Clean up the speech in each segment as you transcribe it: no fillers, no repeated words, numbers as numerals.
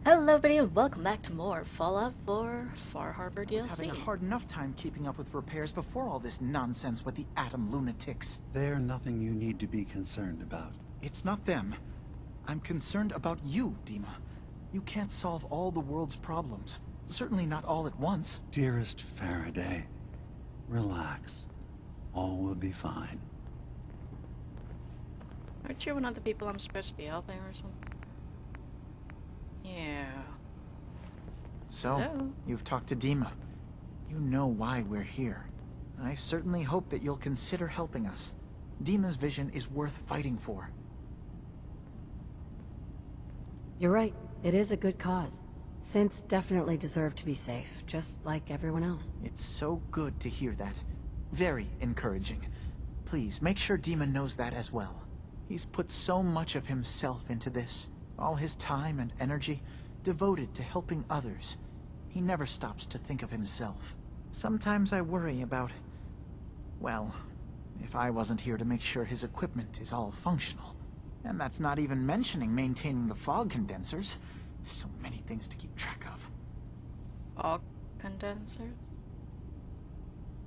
Hello everybody and welcome back to more Fallout 4 Far Harbor DLC. I was having a hard enough time keeping up with repairs before all this nonsense with the atom lunatics. They're nothing you need to be concerned about. It's not them. I'm concerned about you, Dima. You can't solve all the world's problems. Certainly not all at once. Dearest Faraday, relax. All will be fine. Aren't you one of the people I'm supposed to be helping or something? Yeah. So, Hello? you've talked to Dima. You know why we're here. I certainly hope that you'll consider helping us. Dima's vision is worth fighting for. You're right. It is a good cause. Synths definitely deserve to be safe, just like everyone else. It's so good to hear that. Very encouraging. Please, make sure Dima knows that as well. He's put so much of himself into this. All his time and energy devoted to helping others. He never stops to think of himself. Sometimes I worry about... well, if I wasn't here to make sure his equipment is all functional. And that's not even mentioning maintaining the fog condensers. So many things to keep track of. Fog condensers?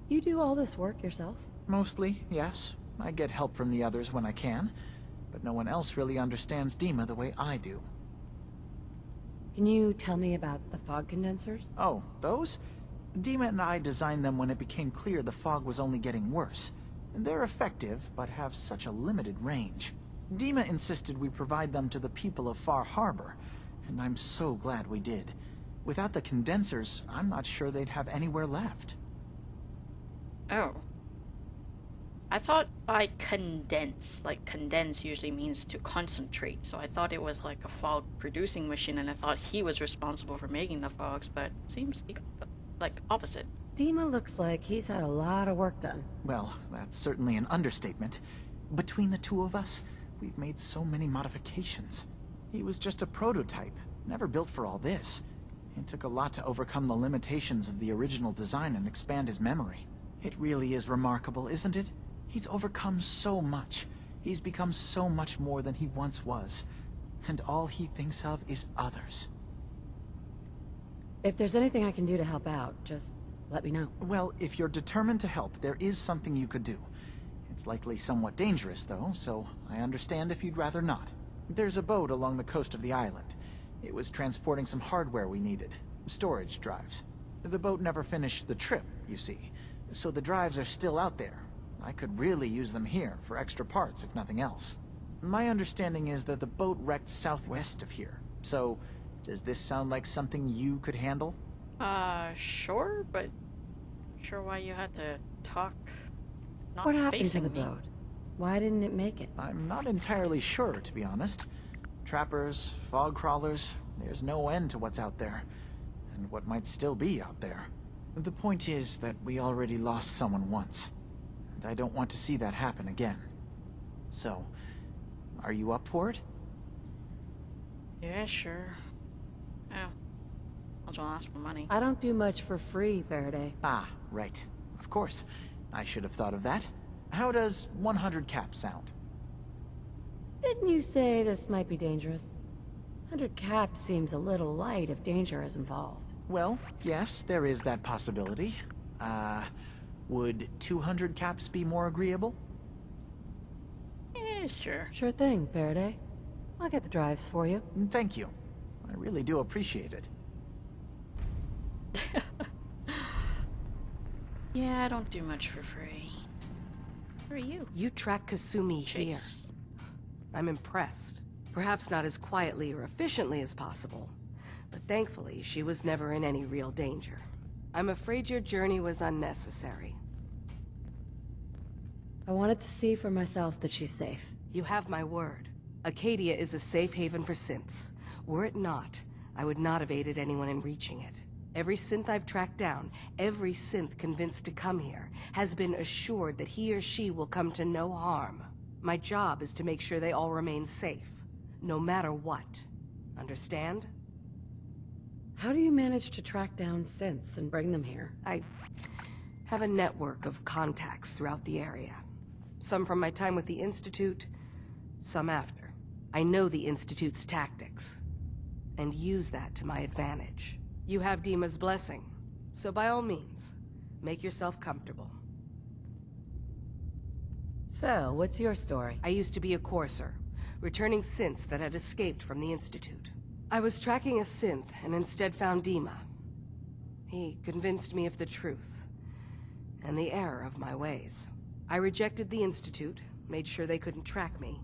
You do all this work yourself? Mostly, yes. I get help from the others when I can. But no one else really understands Dima the way I do. Can you tell me about the fog condensers? Oh, those? Dima and I designed them when it became clear the fog was only getting worse. They're effective, but have such a limited range. Dima insisted we provide them to the people of Far Harbor, and I'm so glad we did. Without the condensers, I'm not sure they'd have anywhere left. Oh. I thought by condense, like condense usually means to concentrate, so I thought it was like a fog producing machine and I thought he was responsible for making the fogs, but it seems like opposite. Dima looks like he's had a lot of work done. Well, that's certainly an understatement. Between the two of us, we've made so many modifications. He was just a prototype, never built for all this. It took a lot to overcome the limitations of the original design and expand his memory. It really is remarkable, isn't it? He's overcome so much. He's become so much more than he once was. And all he thinks of is others. If there's anything I can do to help out, just let me know. Well, if you're determined to help, there is something you could do. It's likely somewhat dangerous, though, so I understand if you'd rather not. There's a boat along the coast of the island. It was transporting some hardware we needed. Storage drives. The boat never finished the trip, you see. So the drives are still out there. I could really use them here for extra parts, if nothing else. My understanding is that the boat wrecked southwest of here. So, does this sound like something you could handle? Sure, but sure why you had to talk not What happened to facing the me. boat? Why didn't it make it? I'm not entirely sure, to be honest. Trappers, fog crawlers, there's no end to what's out there. And what might still be out there. The point is that we already lost someone once. And I don't want to see that happen again. So, are you up for it? Yeah, sure. Oh. I'll just ask for money. I don't do much for free, Faraday. Ah, right. Of course. I should have thought of that. How does 100 caps sound? Didn't you say this might be dangerous? 100 caps seems a little light if danger is involved. Well, yes, there is that possibility. Would 200 caps be more agreeable? Yeah, sure. Sure thing, Faraday. I'll get the drives for you. Thank you. I really do appreciate it. Yeah, I don't do much for free. Who are you? You track Kasumi Chase. here. I'm impressed. Perhaps not as quietly or efficiently as possible, but thankfully she was never in any real danger. I'm afraid your journey was unnecessary. I wanted to see for myself that she's safe. You have my word. Acadia is a safe haven for synths. Were it not, I would not have aided anyone in reaching it. Every synth I've tracked down, every synth convinced to come here, has been assured that he or she will come to no harm. My job is to make sure they all remain safe, no matter what. Understand? How do you manage to track down synths and bring them here? I have a network of contacts throughout the area. Some from my time with the Institute, some after. I know the Institute's tactics. and use that to my advantage. You have Dima's blessing, so by all means, make yourself comfortable. So, what's your story? I used to be a courser, returning synths that had escaped from the Institute. I was tracking a synth and instead found Dima. He convinced me of the truth, and the error of my ways. I rejected the Institute, made sure they couldn't track me,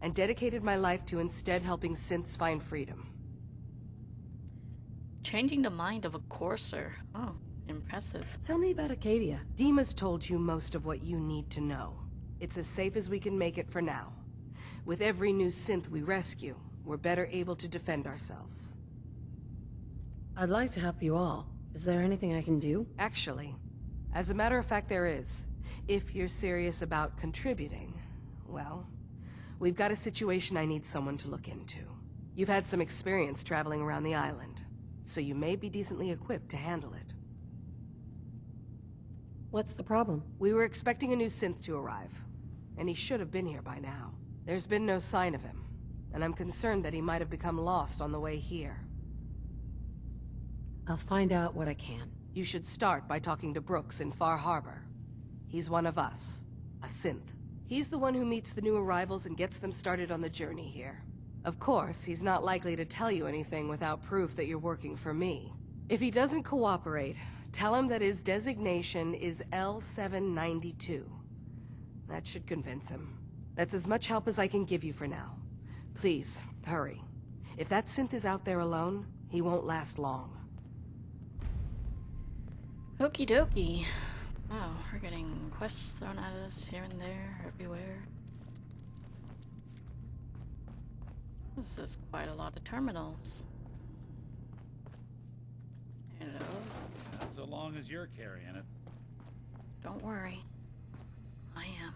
and dedicated my life to instead helping synths find freedom. Changing the mind of a courser. Oh, impressive. Tell me about Acadia. Dima's told you most of what you need to know. It's as safe as we can make it for now. With every new synth we rescue, we're better able to defend ourselves. I'd like to help you all. Is there anything I can do? Actually, as a matter of fact, there is. If you're serious about contributing, well, we've got a situation I need someone to look into. You've had some experience traveling around the island, so you may be decently equipped to handle it. What's the problem? We were expecting a new synth to arrive, and he should have been here by now. There's been no sign of him, and I'm concerned that he might have become lost on the way here. I'll find out what I can. You should start by talking to Brooks in Far Harbor. He's one of us, a synth. He's the one who meets the new arrivals and gets them started on the journey here. Of course, he's not likely to tell you anything without proof that you're working for me. If he doesn't cooperate, tell him that his designation is L792. That should convince him. That's as much help as I can give you for now. Please, hurry. If that synth is out there alone, he won't last long. Okie dokie. Wow, we're getting quests thrown at us here and there, everywhere. This is quite a lot of terminals. Hello. So long as you're carrying it. Don't worry. I am.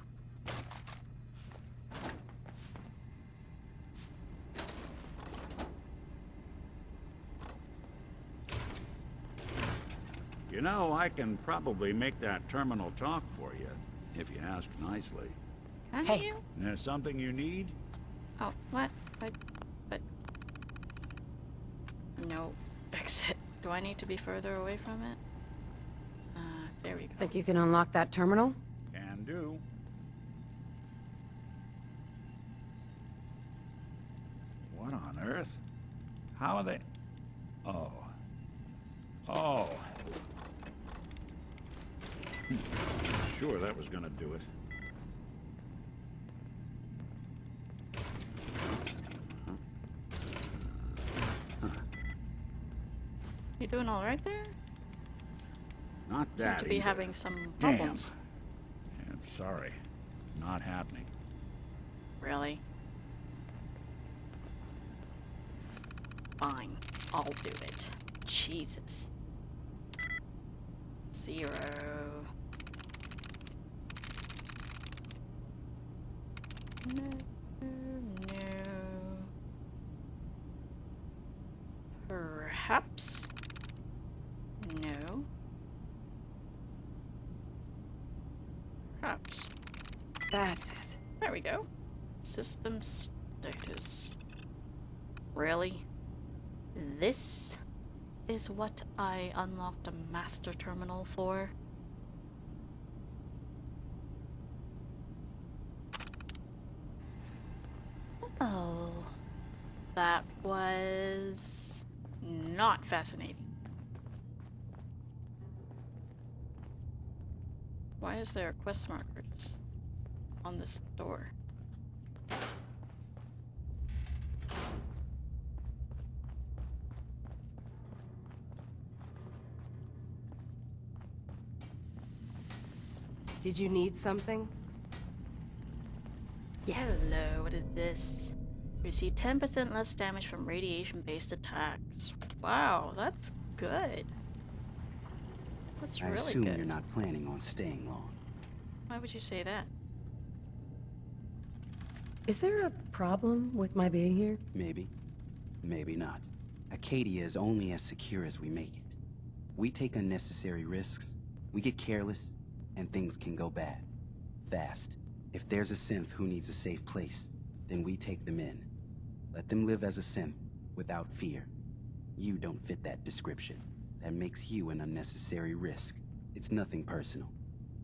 You know, I can probably make that terminal talk for you, if you ask nicely. Can Hey. you? There's something you need? Oh, what? But... No. Exit. Do I need to be further away from it? There we go. Think you can unlock that terminal? Can do. What on earth? How are they... Oh. Oh. Sure, that was gonna do it. You doing all right there? Not Seem that to be either. having some Damn. problems. I'm sorry. Not happening. Really? Fine. I'll do it. Jesus. 0. No. No. Perhaps? No. Perhaps. That's it. There we go. System status. Really? This is what I unlocked a master terminal for? Oh. That was not fascinating. Why is there a quest marker just on this door? Did you need something? Yes. Hello, what is this? Receive 10% less damage from radiation-based attacks. Wow, that's good. That's I really assume good. you're not planning on staying long. Why would you say that? Is there a problem with my being here? Maybe. Maybe not. Acadia is only as secure as we make it. We take unnecessary risks, we get careless, and things can go bad. Fast. If there's a synth who needs a safe place, then we take them in. Let them live as a synth, without fear. You don't fit that description. That makes you an unnecessary risk. It's nothing personal.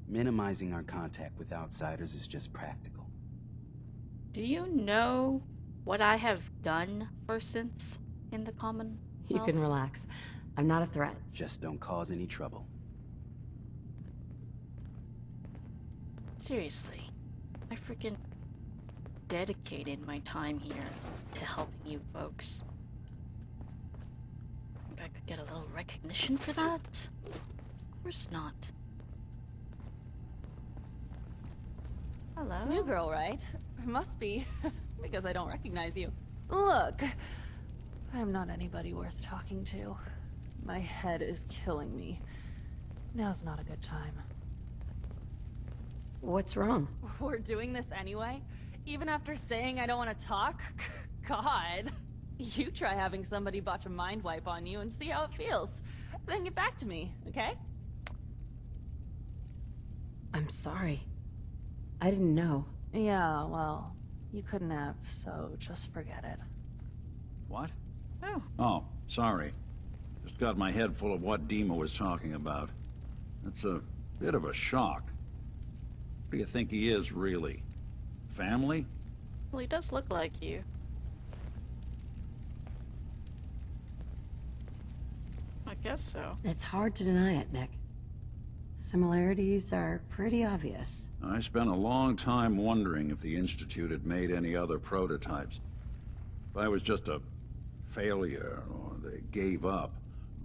Minimizing our contact with outsiders is just practical. Do you know what I have done for synths in the Commonwealth? You can relax. I'm not a threat. Just don't cause any trouble. Seriously, I freaking dedicated my time here to helping you folks. Think I could get a little recognition for that? Of course not. Hello? New girl, right? Must be, because I don't recognize you. Look, I'm not anybody worth talking to. My head is killing me. Now's not a good time. What's wrong? We're doing this anyway? Even after saying I don't want to talk? God. You try having somebody botch a mind wipe on you and see how it feels. Then get back to me, okay? I'm sorry. I didn't know. Yeah, well, you couldn't have, so just forget it. What? Oh. Oh, sorry. Just got my head full of what Dima was talking about. That's a bit of a shock. What do you think he is, really? Family? Well, he does look like you. I guess so. It's hard to deny it, Nick. Similarities are pretty obvious. I spent a long time wondering if the Institute had made any other prototypes. If I was just a failure, or they gave up,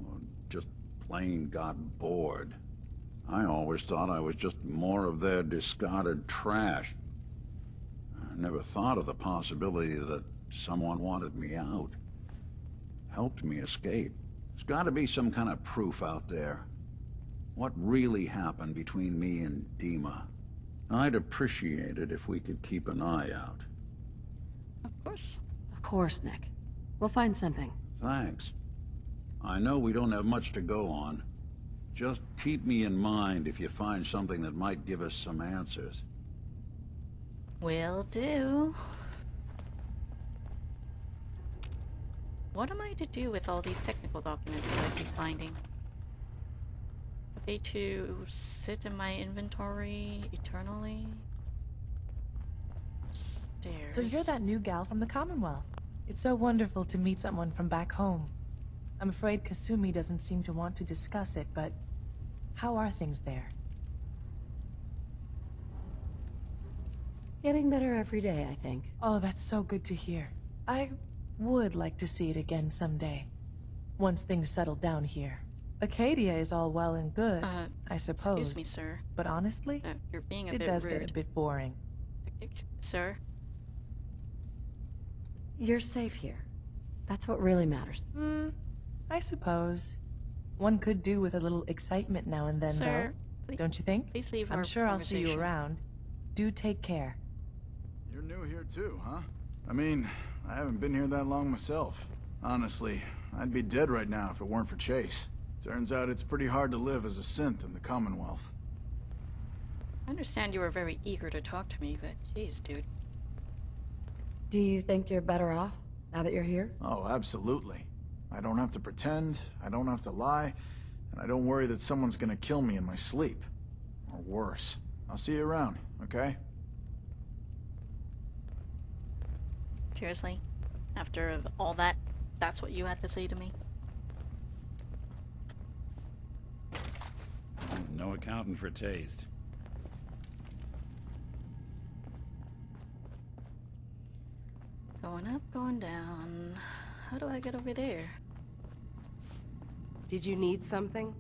or just plain got bored. I always thought I was just more of their discarded trash. I never thought of the possibility that someone wanted me out. Helped me escape. There's got to be some kind of proof out there. What really happened between me and Dima? I'd appreciate it if we could keep an eye out. Of course. Of course, Nick. We'll find something. Thanks. I know we don't have much to go on. Just keep me in mind if you find something that might give us some answers. Will do. What am I to do with all these technical documents that I keep finding? Are they to sit in my inventory eternally? Stairs. So you're that new gal from the Commonwealth. It's so wonderful to meet someone from back home. I'm afraid Kasumi doesn't seem to want to discuss it, but how are things there? Getting better every day, I think. Oh, that's so good to hear. I would like to see it again someday. Once things settle down here. Acadia is all well and good, I suppose. Excuse me, sir. But honestly, You're being a it bit does rude. get a bit boring. Sir? You're safe here. That's what really matters. I suppose. One could do with a little excitement now and then, Sir, though. Don't you think? please leave I'm our sure I'll see you conversation. around. Do take care. You're new here too, huh? I mean, I haven't been here that long myself. Honestly, I'd be dead right now if it weren't for Chase. Turns out it's pretty hard to live as a synth in the Commonwealth. I understand you were very eager to talk to me, but jeez, dude. Do you think you're better off now that you're here? Oh, absolutely. I don't have to pretend, I don't have to lie, and I don't worry that someone's gonna kill me in my sleep. Or worse. I'll see you around, okay? Seriously? After all that, that's what you had to say to me? No accounting for taste. Going up, going down. How do I get over there? Did you need something?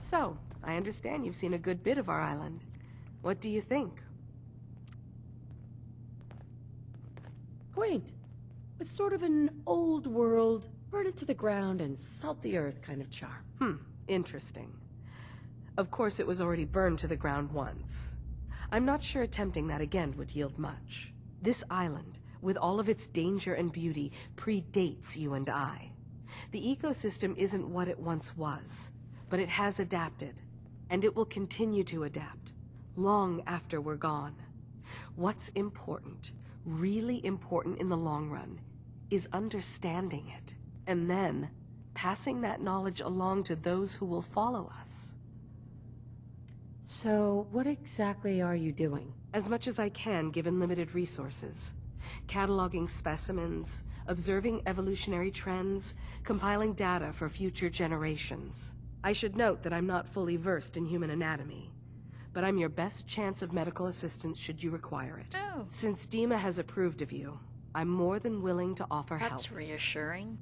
So, I understand you've seen a good bit of our island. What do you think? Quaint. With sort of an old world, burn it to the ground and salt the earth kind of charm. Interesting. Of course, it was already burned to the ground once. I'm not sure attempting that again would yield much. This island, with all of its danger and beauty, predates you and I. The ecosystem isn't what it once was, but it has adapted, and it will continue to adapt, long after we're gone. What's important really important in the long run is understanding it, and then passing that knowledge along to those who will follow us. So, what exactly are you doing? As much as I can, given limited resources. Cataloging specimens, observing evolutionary trends, compiling data for future generations. I should note that I'm not fully versed in human anatomy, but I'm your best chance of medical assistance should you require it. Oh. Since Dima has approved of you, I'm more than willing to offer help. That's reassuring.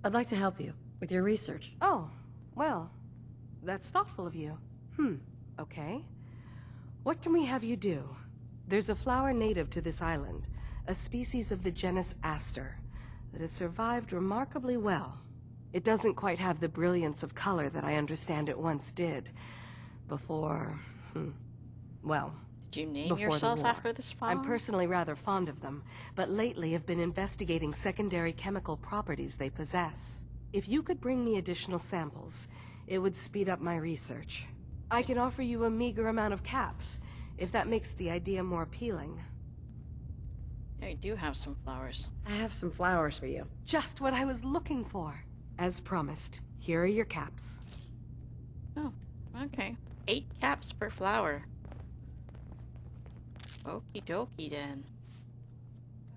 I'd like to help you with your research. Oh, well, that's thoughtful of you. Okay. What can we have you do? There's a flower native to this island, a species of the genus Aster, that has survived remarkably well. It doesn't quite have the brilliance of color that I understand it once did. Before, well, Did you name before the yourself war. after this flower? I'm personally rather fond of them, but lately have been investigating secondary chemical properties they possess. If you could bring me additional samples, it would speed up my research. I can offer you a meager amount of caps, if that makes the idea more appealing. I do have some flowers. I have some flowers for you. Just what I was looking for. As promised, here are your caps. Oh, okay. 8 caps per flower. Okie dokie then.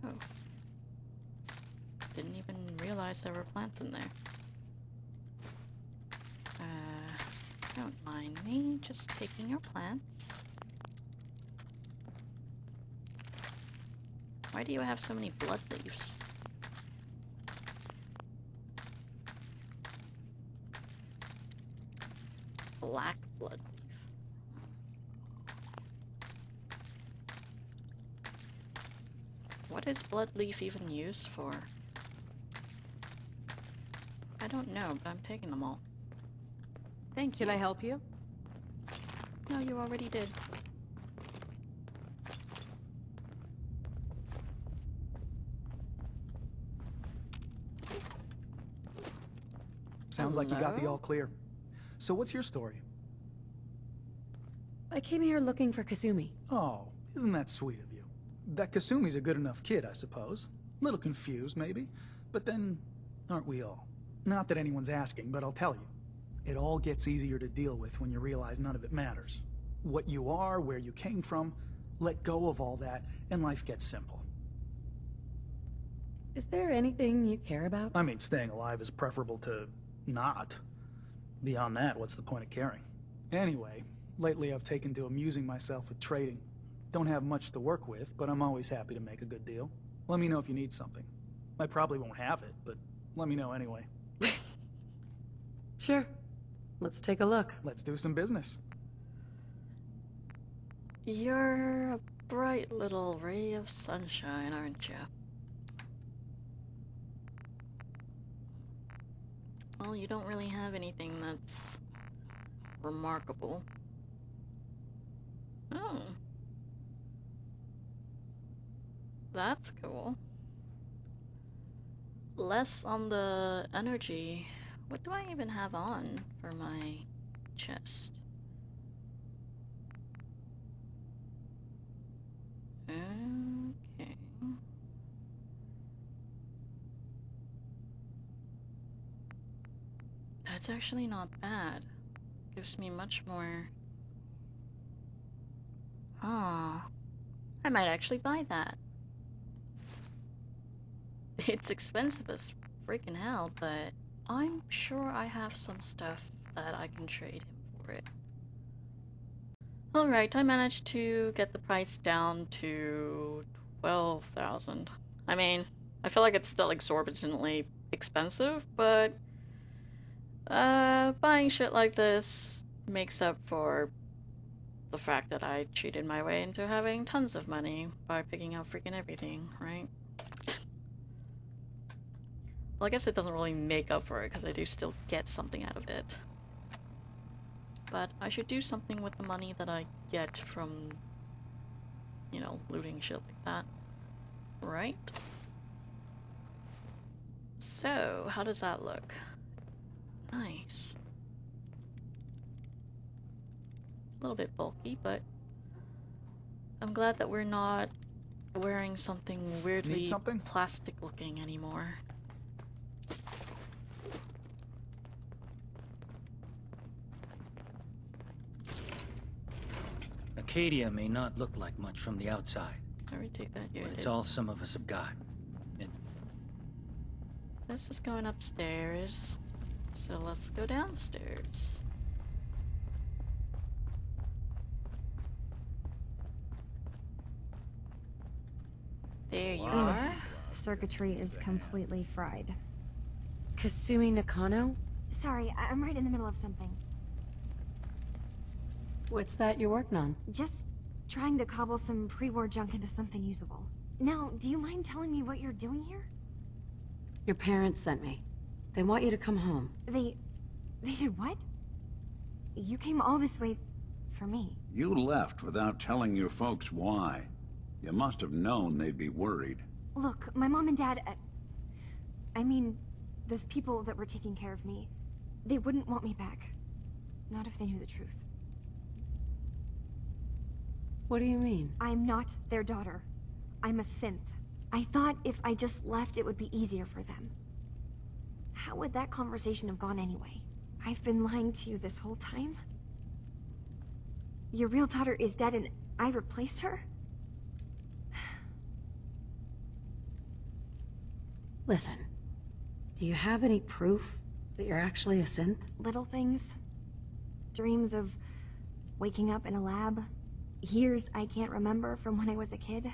Oh. Didn't even realize there were plants in there. Don't mind me just taking your plants. Why do you have so many blood leaves? Black blood leaf. What is blood leaf even used for? I don't know, but I'm taking them all. Thank you. Can I help you? No, you already did. Sounds like you got the Hello? all clear. So what's your story? I came here looking for Kasumi. Oh, isn't that sweet of you? That Kasumi's a good enough kid, I suppose. Little confused, maybe. But then, aren't we all? Not that anyone's asking, but I'll tell you. It all gets easier to deal with when you realize none of it matters. What you are, where you came from, let go of all that, and life gets simple. Is there anything you care about? I mean, staying alive is preferable to not. Beyond that, what's the point of caring? Anyway, lately I've taken to amusing myself with trading. Don't have much to work with, but I'm always happy to make a good deal. Let me know if you need something. I probably won't have it, but let me know anyway. Sure. Let's take a look. Let's do some business. You're a bright little ray of sunshine, aren't you? Well, you don't really have anything that's remarkable. Oh. That's cool. Less on the energy. What do I even have on for my chest? Okay. That's actually not bad. Gives me much more. Ah, I might actually buy that. It's expensive as freaking hell, but I'm sure I have some stuff that I can trade him for it. Alright, I managed to get the price down to 12,000. I mean, I feel like it's still exorbitantly expensive, but buying shit like this makes up for the fact that I cheated my way into having tons of money by picking up freaking everything, right? Well, I guess it doesn't really make up for it, because I do still get something out of it. But I should do something with the money that I get from, you know, looting shit like that. Right? So, how does that look? Nice. A little bit bulky, but I'm glad that we're not wearing something weirdly Need something? plastic looking anymore. Acadia may not look like much from the outside, I retake that here. but it's all some of us have got. This is going upstairs, so let's go downstairs. There you are. Circuitry is completely fried. Kasumi Nakano? Sorry, I'm right in the middle of something. What's that you're working on? Just trying to cobble some pre-war junk into something usable. Now, do you mind telling me what you're doing here? Your parents sent me. They want you to come home. They did what? You came all this way for me. You left without telling your folks why. You must have known they'd be worried. Look, my mom and dad... I mean, those people that were taking care of me, they wouldn't want me back. Not if they knew the truth. What do you mean? I'm not their daughter. I'm a synth. I thought if I just left, it would be easier for them. How would that conversation have gone anyway? I've been lying to you this whole time? Your real daughter is dead and I replaced her? Listen, do you have any proof that you're actually a synth? Little things. Dreams of waking up in a lab. Years I can't remember from when I was a kid.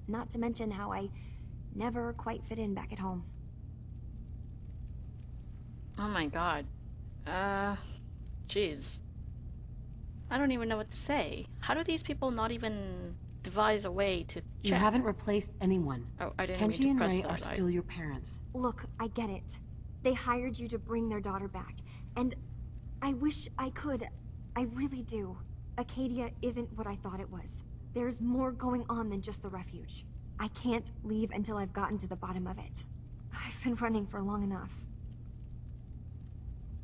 Not to mention how I never quite fit in back at home. Oh my god. Jeez. I don't even know what to say. How do these people not even devise a way to check? You haven't replaced anyone. Oh, I didn't Kenji mean and to press Ray that. are still your parents. Look, I get it. They hired you to bring their daughter back. And I wish I could. I really do. Acadia isn't what I thought it was. There's more going on than just the refuge. I can't leave until I've gotten to the bottom of it. I've been running for long enough.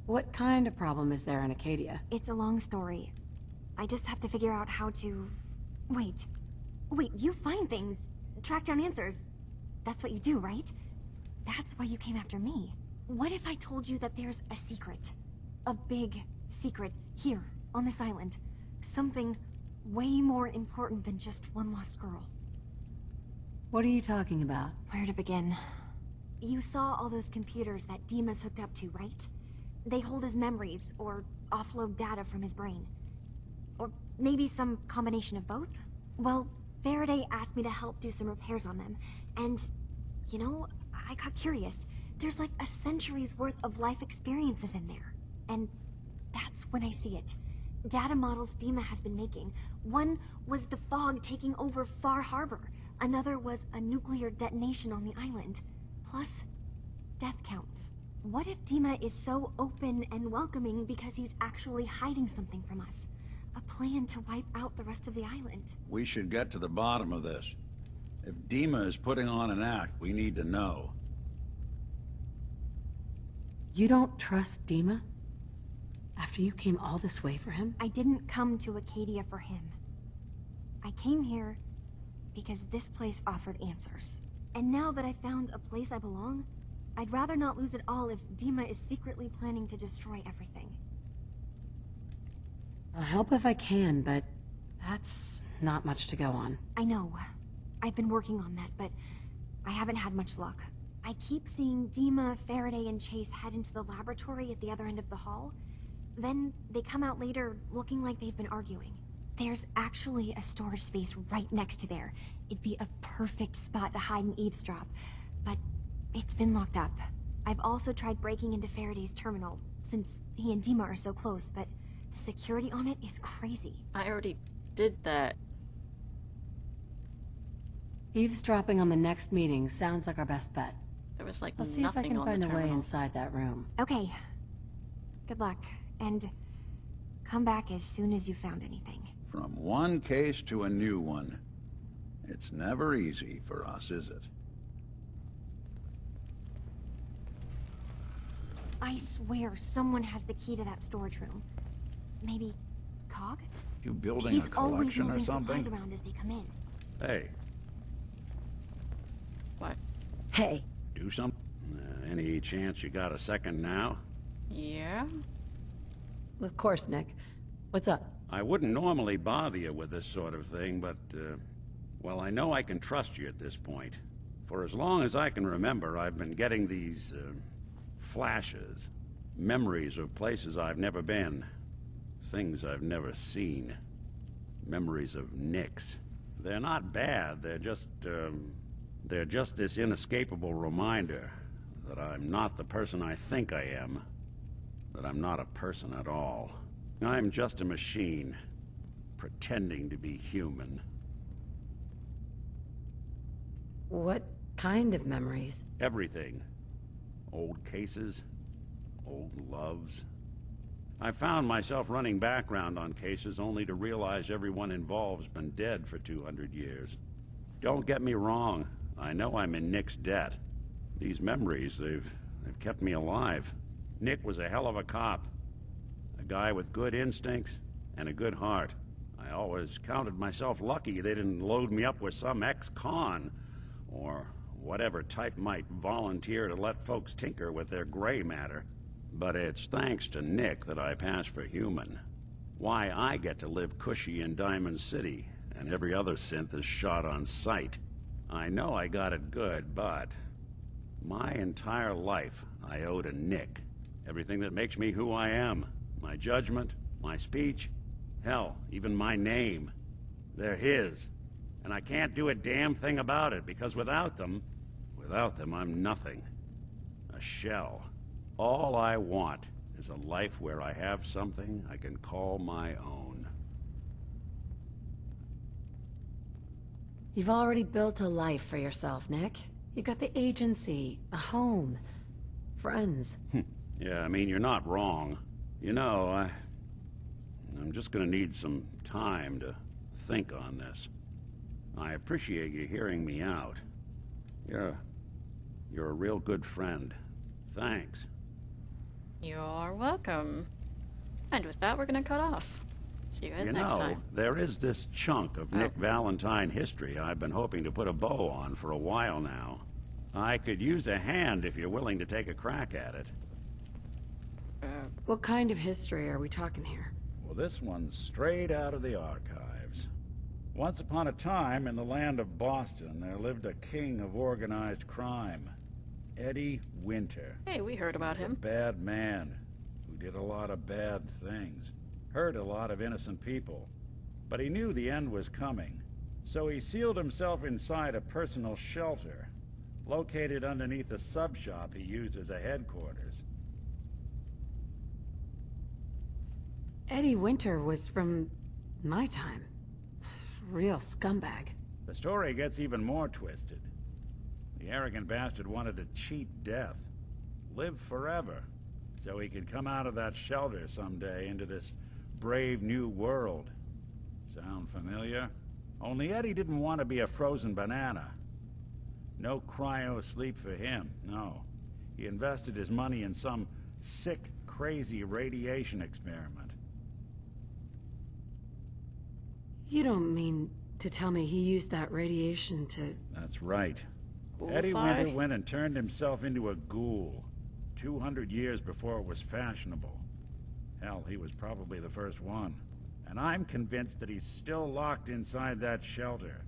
What kind of problem is there in Acadia? It's a long story. I just have to figure out how to... Wait, you find things, track down answers. That's what you do, right? That's why you came after me. What if I told you that there's a secret? A big secret here, on this island. Something way more important than just one lost girl. What are you talking about? Where to begin? You saw all those computers that Dima's hooked up to, right? They hold his memories, or offload data from his brain. Or maybe some combination of both? Well, Faraday asked me to help do some repairs on them, and, you know, I got curious. There's like a century's worth of life experiences in there. And that's when I see it. Data models Dima has been making. One was the fog taking over Far Harbor. Another was a nuclear detonation on the island. Plus, death counts. What if Dima is so open and welcoming because he's actually hiding something from us? A plan to wipe out the rest of the island. We should get to the bottom of this. If Dima is putting on an act, we need to know. You don't trust Dima? After you came all this way for him? I didn't come to Acadia for him. I came here because this place offered answers. And now that I found a place I belong, I'd rather not lose it all if Dima is secretly planning to destroy everything. I'll help if I can, but that's not much to go on. I know. I've been working on that, but I haven't had much luck. I keep seeing Dima, Faraday, and Chase head into the laboratory at the other end of the hall. Then they come out later looking like they've been arguing. There's actually a storage space right next to there. It'd be a perfect spot to hide and eavesdrop, but it's been locked up. I've also tried breaking into Faraday's terminal, since he and Dima are so close, but the security on it is crazy. I already did that. Eavesdropping on the next meeting sounds like our best bet. There was like Let's see if I nothing can on find the a way terminal. inside that room. Okay. Good luck, and come back as soon as you found anything. From one case to a new one. It's never easy for us, is it? I swear someone has the key to that storage room. Maybe Cog? You building He's a always collection or moving supplies something? around as they come in. Hey, Hey. Do something? Any chance you got a second now? Yeah? Of course, Nick. What's up? I wouldn't normally bother you with this sort of thing, but, well, I know I can trust you at this point. For as long as I can remember, I've been getting these, flashes. Memories of places I've never been. Things I've never seen. Memories of Nicks. They're not bad, they're just this inescapable reminder that I'm not the person I think I am. That I'm not a person at all. I'm just a machine, pretending to be human. What kind of memories? Everything. Old cases, old loves. I found myself running background on cases only to realize everyone involved's been dead for 200 years. Don't get me wrong, I know I'm in Nick's debt. These memories, they've kept me alive. Nick was a hell of a cop. A guy with good instincts and a good heart. I always counted myself lucky they didn't load me up with some ex-con, or whatever type might volunteer to let folks tinker with their gray matter. But it's thanks to Nick that I pass for human. Why I get to live cushy in Diamond City, and every other synth is shot on sight. I know I got it good, but my entire life I owe to Nick. Everything that makes me who I am. My judgment, my speech, hell, even my name. They're his. And I can't do a damn thing about it, because without them, I'm nothing. A shell. All I want is a life where I have something I can call my own. You've already built a life for yourself, Nick. You got the agency, a home, friends. Yeah, I mean, you're not wrong. You know, I'm just gonna need some time to think on this. I appreciate you hearing me out. You're a real good friend. Thanks. You're welcome. And with that, we're gonna cut off. See you guys next time. There is this chunk of Nick Valentine history I've been hoping to put a bow on for a while now. I could use a hand if you're willing to take a crack at it. What kind of history are we talking here? Well, this one's straight out of the archives. Once upon a time, in the land of Boston, there lived a king of organized crime. Eddie Winter. Hey, we heard about him. A bad man who did a lot of bad things. Hurt a lot of innocent people. But he knew the end was coming. So he sealed himself inside a personal shelter, located underneath a sub-shop he used as a headquarters. Eddie Winter was from my time. Real scumbag. The story gets even more twisted. The arrogant bastard wanted to cheat death. Live forever. So he could come out of that shelter someday into this brave new world. Sound familiar? Only Eddie didn't want to be a frozen banana. No cryo sleep for him, no. He invested his money in some sick, crazy radiation experiment. You don't mean to tell me he used that radiation to... That's right. Ghoulify? Eddie Winter went and turned himself into a ghoul. 200 years before it was fashionable. Hell, he was probably the first one. And I'm convinced that he's still locked inside that shelter.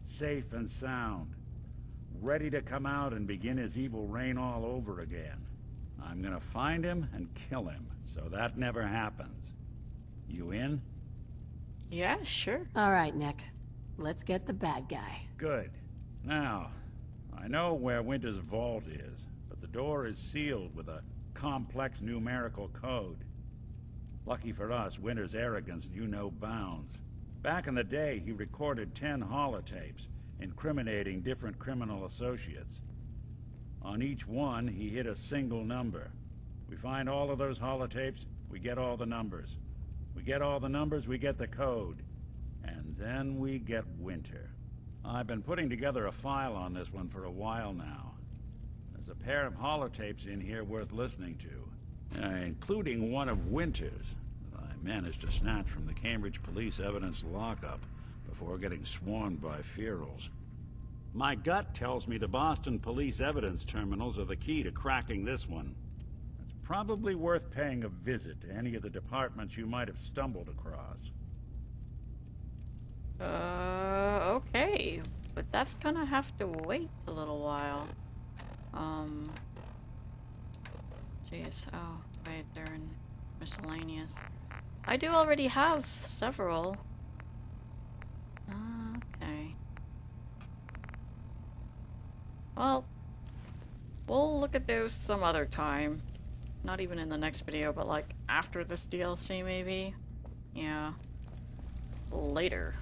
Safe and sound. Ready to come out and begin his evil reign all over again. I'm gonna find him and kill him, so that never happens. You in? Yeah, sure. All right, Nick. Let's get the bad guy. Good. Now, I know where Winter's vault is, but the door is sealed with a complex numerical code. Lucky for us, Winter's arrogance knew no bounds. Back in the day, he recorded 10 holotapes, incriminating different criminal associates. On each one, he hit a single number. We find all of those holotapes, we get all the numbers. We get all the numbers, we get the code. And then we get Winter. I've been putting together a file on this one for a while now. There's a pair of holotapes in here worth listening to, including one of Winter's that I managed to snatch from the Cambridge police evidence lockup before getting swarmed by ferals. My gut tells me the Boston police evidence terminals are the key to cracking this one. It's probably worth paying a visit to any of the departments you might have stumbled across. Okay. But that's gonna have to wait a little while. Jeez. Oh, right, they're in miscellaneous. I do already have several. Okay. Well, we'll look at those some other time. Not even in the next video, but like after this DLC maybe? Yeah. Later.